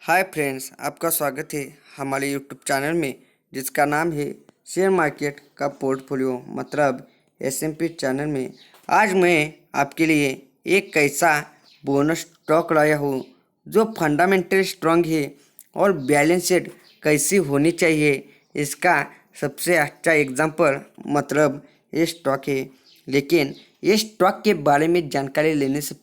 Hi friends, आपका स्वागत है हमारे यूट्यूब चैनल में जिसका नाम है शेयर मार्केट का पोर्टफोलियो मतलब एसएमपी चैनल में। आज मैं आपके लिए एक ऐसा बोनस स्टॉक लाया हूँ जो फंडामेंटल स्ट्रांग है और बैलेंसड कैसी होनी चाहिए इसका सबसे अच्छा एग्जांपल मतलब ये स्टॉक है। लेकिन ये स्टॉक के बारे में जानकारी लेने से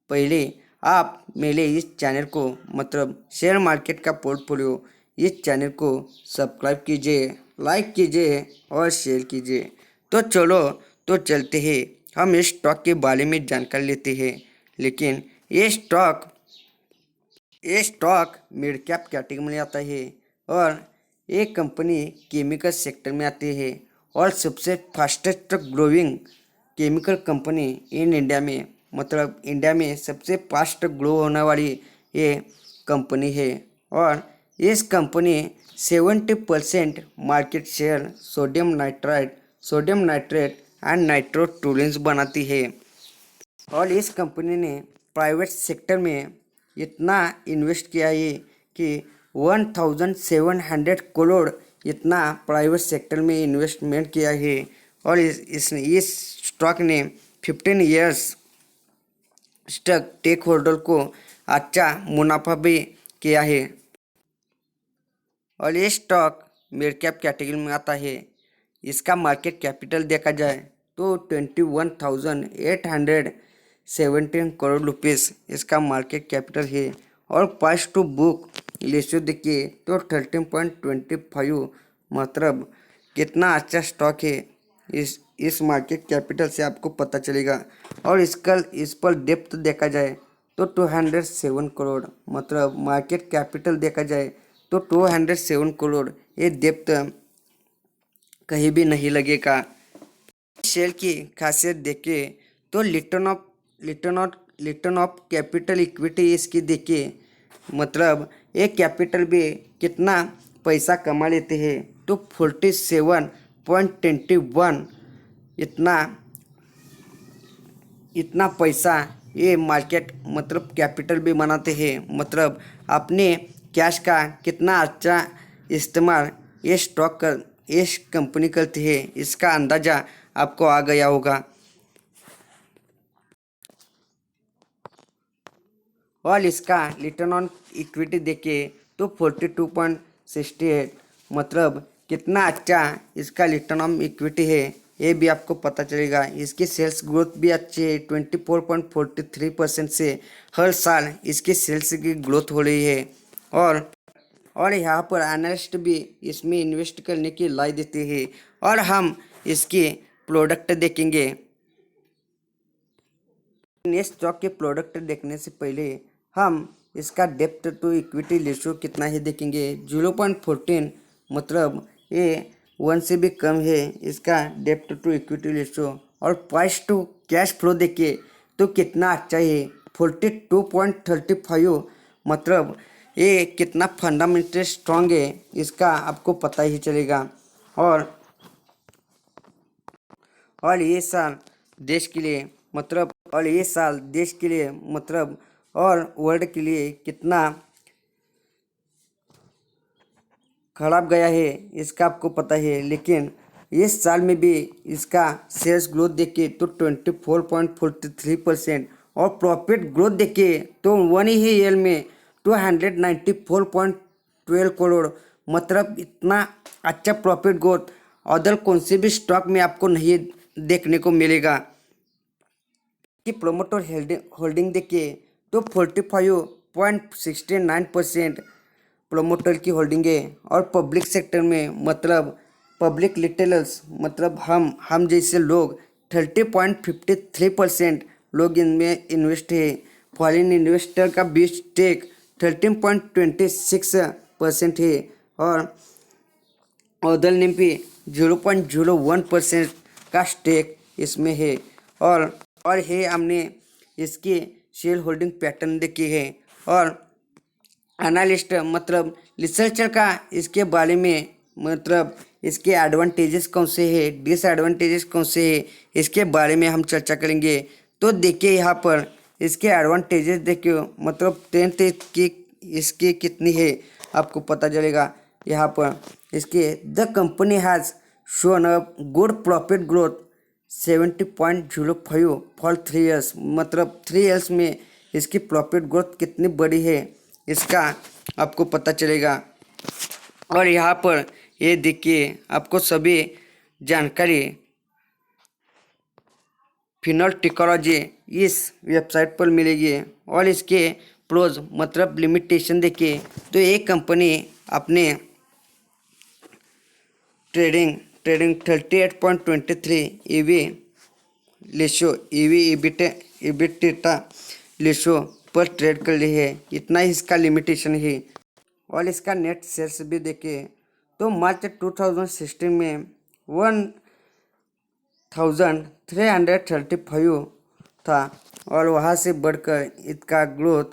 पहले आप मेरे इस चैनल को मतलब शेयर मार्केट का पोर्टफोलियो इस चैनल को सब्सक्राइब कीजिए, लाइक कीजिए और शेयर कीजिए। तो चलो तो चलते हैं, हम इस स्टॉक के बारे में जानकारी लेते हैं। लेकिन ये स्टॉक मिड कैप कैटेगरी में आता है और ये कंपनी केमिकल सेक्टर में आती है और सबसे fastest growing chemical company in India में मतलब इंडिया में सबसे फास्ट ग्रो होने वाली ये कंपनी है। और इस company 70% market share sodium nitrate and nitrotoluenes बनाती है। और इस कंपनी ने प्राइवेट सेक्टर में इतना इन्वेस्ट किया है कि 1700 करोड़ इतना प्राइवेट सेक्टर में इन्वेस्टमेंट किया है। और इस स्टॉक ने 15 इयर्स तक टेक होल्डर को अच्छा मुनाफा भी किया है। और ये स्टॉक मिड कैप कैटेगरी में आता है। इसका मार्केट कैपिटल देखा जाए तो 21,817 करोड़ रुपीस इसका मार्केट कैपिटल है। और प्राइस टू बुक रेशियो देखिए तो 13.25 मतलब कितना अच्छा स्टॉक है इस मार्केट कैपिटल से आपको पता चलेगा। और इस पर डेप्थ देखा जाए तो 207 करोड़ मतलब मार्केट कैपिटल देखा जाए तो 207 करोड़ ये डेप्थ कहीं भी नहीं लगेगा। शेयर की खासियत देखे तो रिटर्न ऑफ कैपिटल इक्विटी इसकी देखिए मतलब एक कैपिटल भी कितना पैसा कमा लेते हैं तो 47.21 इतना पैसा ये मार्केट मतलब कैपिटल भी बनाते हैं। मतलब अपने कैश का कितना अच्छा इस्तेमाल ये कंपनी करती है इसका अंदाज़ा आपको आ गया होगा। और इसका रिटर्न ऑन इक्विटी देखे तो 42.68 मतलब कितना अच्छा इसका रिटर्न ऑन इक्विटी है ये भी आपको पता चलेगा। इसकी सेल्स ग्रोथ भी अच्छी है 24.43% से हर साल इसकी सेल्स की ग्रोथ हो रही है। और यहाँ पर एनालिस्ट भी इसमें इन्वेस्ट करने की राय देते हैं। और हम इसके प्रोडक्ट देखेंगे। नेक्स्ट स्टॉक के प्रोडक्ट देखने से पहले हम इसका डेप्थ टू इक्विटी रेशियो कितना है देखेंगे। 0.14 मतलब ये 1 से भी कम है इसका डेप्थ टू इक्विटी रेशियो। और प्राइस टू कैश फ्लो देखिए तो कितना अच्छा है 42.35 मतलब ये कितना फंडामेंटल स्ट्रांग है इसका आपको पता ही चलेगा। और ये साल देश के लिए मतलब और वर्ल्ड के लिए कितना खराब गया है इसका आपको पता है। लेकिन इस साल में भी इसका सेल्स ग्रोथ देखिए तो 24.43% और प्रॉफिट ग्रोथ देखिए तो वन ही ईयर में 294.12 करोड़ मतलब इतना अच्छा प्रॉफिट ग्रोथ अदर कौन से भी स्टॉक में आपको नहीं देखने को मिलेगा। कि प्रोमोटर होल्डिंग देखिए तो 45.69% प्रोमोटर की होल्डिंग है। और पब्लिक सेक्टर में मतलब पब्लिक रिटेलर्स मतलब हम जैसे लोग 30.53% लोग इनमें इन्वेस्ट है। फॉरेन इन्वेस्टर का बीच स्टेक 13.26% है। और अदर ने भी 0.01% का स्टेक इसमें है। और है हमने इसकी शेयर होल्डिंग पैटर्न देखी है। और एनालिस्ट मतलब रिसर्चर का इसके बारे में मतलब इसके एडवांटेजेस कौन से हैं डिसएडवांटेजेस कौन से हैं इसके बारे में हम चर्चा करेंगे। तो देखिए यहाँ पर इसके एडवांटेजेस देखिए मतलब 10th की इसकी कितनी है आपको पता चलेगा यहाँ पर। इसके the company has shown a good profit growth 70.05 for 3 years, मतलब 3 ईयर्स में इसकी प्रॉफिट ग्रोथ कितनी बड़ी है इसका आपको पता चलेगा। और यहाँ पर ये देखिए आपको सभी जानकारी फिनोल टेक्नोलॉजी इस वेबसाइट पर मिलेगी। और इसके प्रोज मतलब लिमिटेशन देखिए तो एक कंपनी अपने trading 38.23 EV ratio EBITDA ratio पर ट्रेड कर रही है, इतना ही इसका लिमिटेशन है। और इसका नेट सेल्स भी देखिए तो मार्च 2016 में 1335 था और वहाँ से बढ़कर इसका ग्रोथ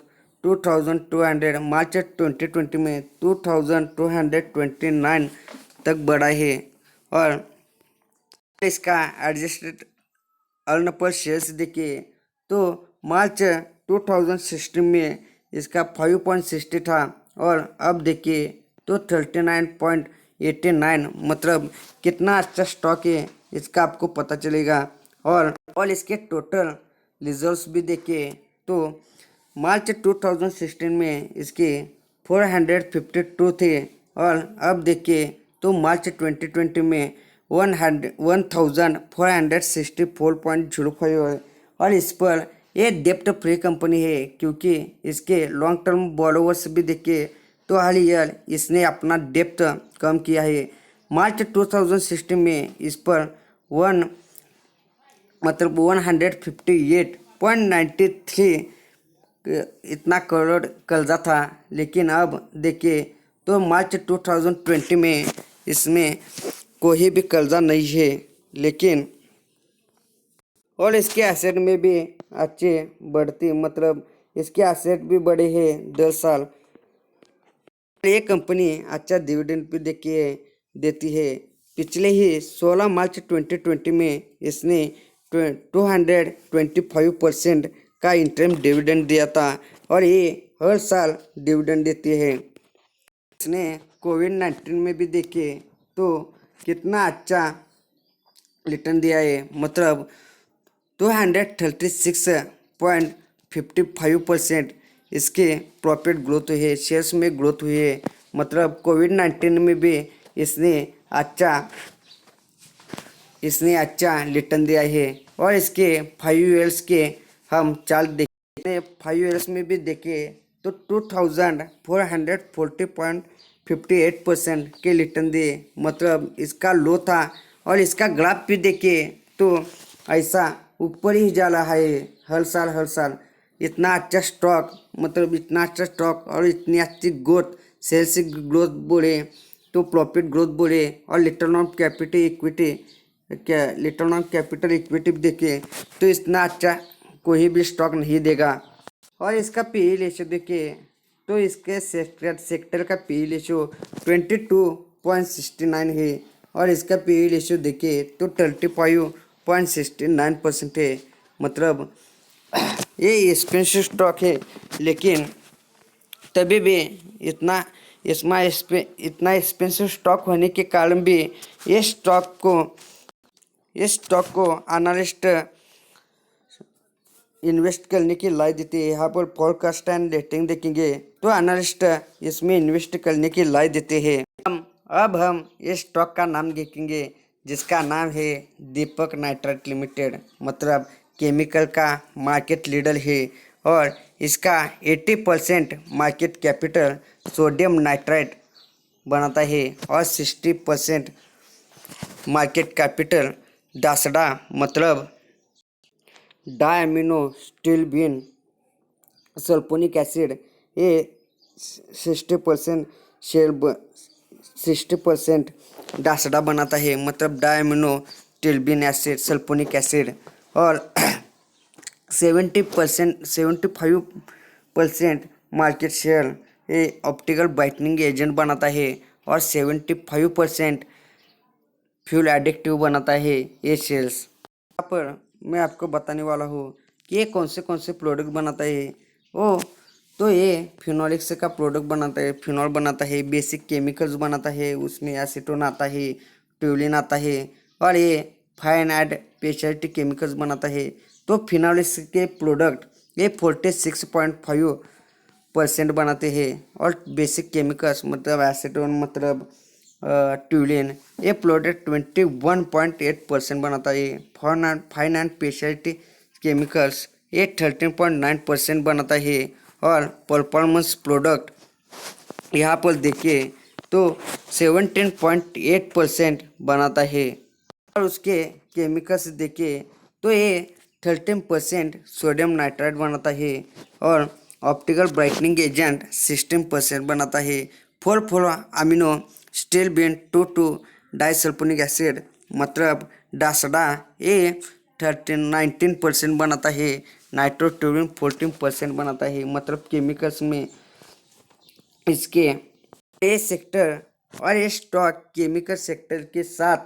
2200 मार्च 2020 में 2229 तक बढ़ा है। और इसका एडजस्टेड अर्न पर शेयर्स देखिए तो मार्च 2016 में इसका 5.60 था और अब देखिए तो 39.89, मतलब कितना अच्छा स्टॉक है इसका आपको पता चलेगा। और इसके टोटल रिजल्ट्स भी देखिए तो मार्च 2016 में इसके 452 थे और अब देखिए तो मार्च 2020 में 1464.05 है। और इस पर ये डेप्ट फ्री कंपनी है क्योंकि इसके लॉन्ग टर्म बॉरोवर्स भी देखिए तो हर ईयर इसने अपना डेप्ट कम किया है। मार्च 2016 में इस पर 158.93 इतना करोड़ कर्जा था, लेकिन अब देखिए तो मार्च 2020 में इसमें कोई भी कर्जा नहीं है। लेकिन और इसके एसेट में भी अच्छे बढ़ती, मतलब इसके एसेट भी बढ़े हैं 10 साल। ये कंपनी अच्छा डिविडेंड भी देती है। पिछले ही 16 मार्च 2020 में इसने 225% का इंटरिम डिविडेंड दिया था और ये हर साल डिविडेंड देती है। इसने कोविड-19 में भी देखिए तो कितना अच्छा रिटर्न दिया है, मतलब 236.55% इसके प्रॉफिट ग्रोथ हुई है, शेयर्स में ग्रोथ हुई है। मतलब कोविड-19 में भी इसने अच्छा रिटर्न दिया है। और इसके 5 ईयर्स के हम चार्ट देखें 5 ईयर्स में भी देखें तो 2440.58% के रिटर्न दिए, मतलब इसका लो था। और इसका ग्राफ भी देखे तो ऐसा ऊपर ही जा रहा है हर साल। इतना अच्छा स्टॉक, मतलब इतना अच्छा स्टॉक और इतनी अच्छी ग्रोथ, सेल्स ग्रोथ बोले तो प्रॉफिट ग्रोथ बोले और रिटर्न ऑन कैपिटल इक्विटी देखे तो इतना अच्छा कोई भी स्टॉक नहीं देगा। और इसका पी रेशियो देखिए तो इसके सेक्टर का पी रेशियो 22.69 है और इसका पी रेशियो देखिए तो 35.69% है। मतलब ये एक्सपेंसिव स्टॉक है, लेकिन तभी भी इतना एक्सपेंसिव स्टॉक होने के कारण भी इस स्टॉक को एनालिस्ट इन्वेस्ट करने की राय देती है। यहाँ पर फोरकास्ट एंड रेटिंग देखेंगे तो एनालिस्ट इसमें इन्वेस्ट करने की राय देते हैं। अब हम इस स्टॉक का नाम देखेंगे जिसका नाम है दीपक नाइट्राइट लिमिटेड, मतलब केमिकल का मार्केट लीडर है और इसका 80% मार्केट कैपिटल सोडियम नाइट्राइट बनाता है और 60% मार्केट कैपिटल डासडा, मतलब डायमिनो स्टिलबिन सल्फोनिक एसिड, ये 60% डासडा बनाता है, मतलब डायमिनो टिलबिन एसिड सल्फोनिक एसिड। और 75% मार्केट शेयर ये ऑप्टिकल ब्राइटनिंग एजेंट बनाता है और 75% फ्यूल एडिक्टिव बनाता है ये सेल्स। यहाँ पर मैं आपको बताने वाला हूँ कि ये कौन से प्रोडक्ट बनाता है। वो तो ये फिनोलिक्स का प्रोडक्ट बनाता है, फिनॉल बनाता है, बेसिक केमिकल्स बनाता है, उसमें एसीटोन आता है, ट्यूलिन आता है और ये फाइन एंड स्पेशलिटी केमिकल्स बनाता है। तो फिनोलिक्स के प्रोडक्ट ये 46.5% बनाते हैं और बेसिक केमिकल्स मतलब एसीटोन मतलब ट्यूलिन ये प्रोडक्ट 21.8% बनाता है। फाइन एंड स्पेशलिटी केमिकल्स ये 13.9% बनाता है और परफॉर्मेंस प्रोडक्ट यहाँ पर देखिए तो 17.8% बनाता है और उसके केमिकल्स देखिए तो ये 13% सोडियम नाइट्राइट बनाता है और ऑप्टिकल ब्राइटनिंग एजेंट 16% बनाता है। Four amino stilbene 2 disulphonic acid मतलब डासडा ये 19% बनाता है। नाइट्रोट्यूरिन 14% बनाता है। मतलब केमिकल्स में इसके ए सेक्टर और ये स्टॉक केमिकल सेक्टर के साथ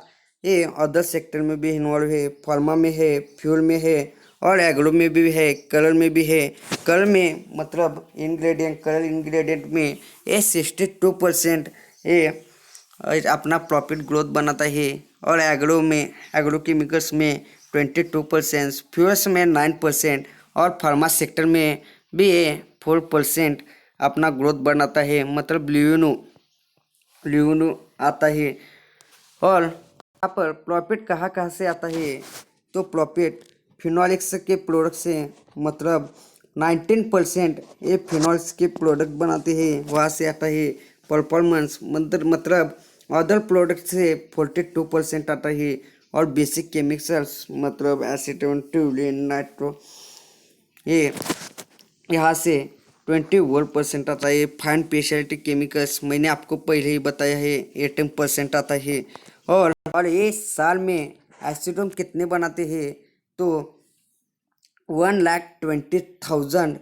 ये अदर सेक्टर में भी इन्वॉल्व है, फार्मा में है, फ्यूल में है और एग्रो में भी है, कलर में भी है। कलर में मतलब कलर इंग्रेडिएंट में ये 62% ये अपना प्रॉफिट ग्रोथ बनाता है और एग्रो केमिकल्स में 22%, फ्यूल्स में 9% और फार्मा सेक्टर में भी ये 4% अपना ग्रोथ बनाता है। मतलब ल्यूनो आता है। और यहाँ पर प्रॉफिट कहाँ से आता है तो प्रॉफिट फिनोलिक्स के प्रोडक्ट से मतलब 19% ये फिनोल्स के प्रोडक्ट बनाते हैं वहाँ से आता है। परफॉर्मेंस मतलब अदर प्रोडक्ट से 42% आता है और बेसिक केमिकल्स मतलब एसीटोन ट्यूलिन नाइट्रो ये यहाँ से 21% आता है। फाइन स्पेशलिटी केमिकल्स मैंने आपको पहले ही बताया है 18% आता है। और ये साल में एसीटोन कितने बनाते हैं तो 1,20,000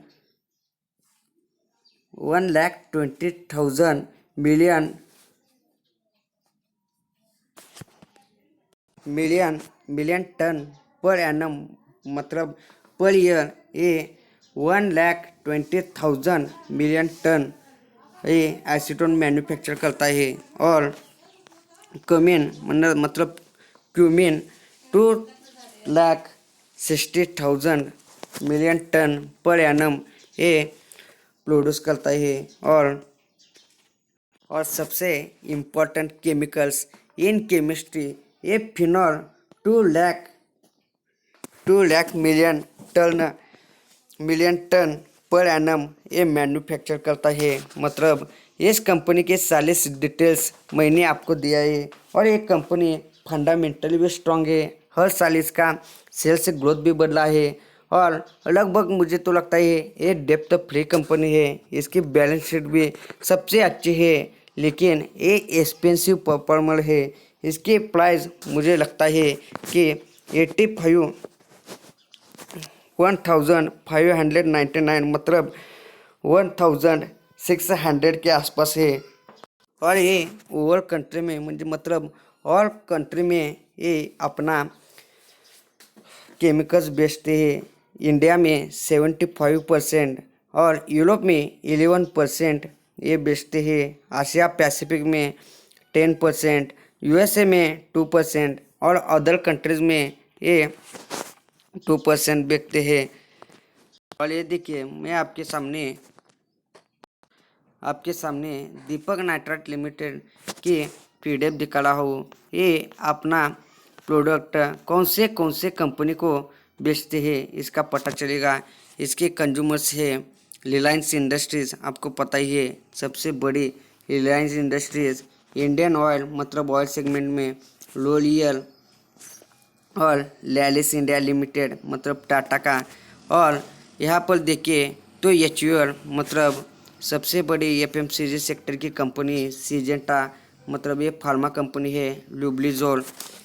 मिलियन टन पर एनम मतलब पर ईयर ये 1,20,000 मिलियन टन ये एसीटोन मैन्युफैक्चर करता है। और मतलब cumene 2,60,000 million tonne per annum ये प्रोड्यूस करता है। और सबसे इम्पोर्टेंट केमिकल्स इन केमिस्ट्री ये phenol 2 lakh million tonne per annum ये मैन्युफैक्चर करता है। मतलब इस कंपनी के सारे डिटेल्स मैंने आपको दिया है और ये कंपनी फंडामेंटली भी स्ट्रांग है। हर साल इसका सेल्स ग्रोथ भी बढ़ा है और लगभग मुझे तो लगता है ये डेप्थ फ्री कंपनी है। इसकी बैलेंस शीट भी सबसे अच्छी है लेकिन ये एक्सपेंसिव परफॉर्मर है। इसकी प्राइस मुझे लगता है कि 1,599 मतलब 1,600 के आसपास है। और ये ओवर कंट्री में मतलब और कंट्री में ये अपना केमिकल्स बेचते हैं। इंडिया में 75% और यूरोप में 11% ये बेचते हैं। आसिया पैसिफिक में 10%, यूएसए में 2% और अदर कंट्रीज़ में ये 2% बेचते हैं। और ये देखिए मैं आपके सामने दीपक नाइट्राइट लिमिटेड की पीडीएफ दिखा रहा हूँ। ये अपना प्रोडक्ट कौन से कंपनी को बेचते हैं इसका पता चलेगा। इसके कंज्यूमर्स है रिलायंस इंडस्ट्रीज़, आपको पता ही है सबसे बड़ी रिलायंस इंडस्ट्रीज़। इंडियन ऑयल मतलब ऑयल सेगमेंट में लोरियल और लैलिस इंडिया लिमिटेड मतलब टाटा का। और यहाँ पर देखिए तो एचयूएल मतलब सबसे बड़ी एफएमसीजी सेक्टर की कंपनी। सीजेंटा मतलब ये फार्मा कंपनी है। लुब्लिजोल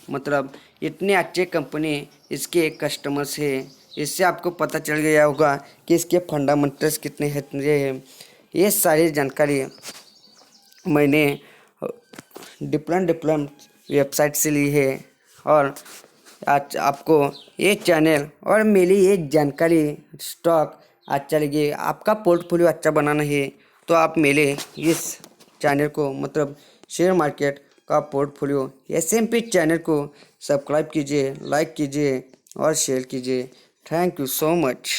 मतलब इतने अच्छे कंपनी इसके कस्टमर्स है। इससे आपको पता चल गया होगा कि इसके फंडामेंटल्स कितने हैं। ये सारी जानकारी मैंने डिफरेंट वेबसाइट से ली है और आज आपको ये चैनल और मेरी ये जानकारी स्टॉक अच्छा लगे, आपका पोर्टफोलियो अच्छा बनाना है तो आप मेरे इस चैनल को मतलब शेयर मार्केट का पोर्टफोलियो SMP चैनल को सब्सक्राइब कीजिए, लाइक कीजिए और शेयर कीजिए। Thank you so much.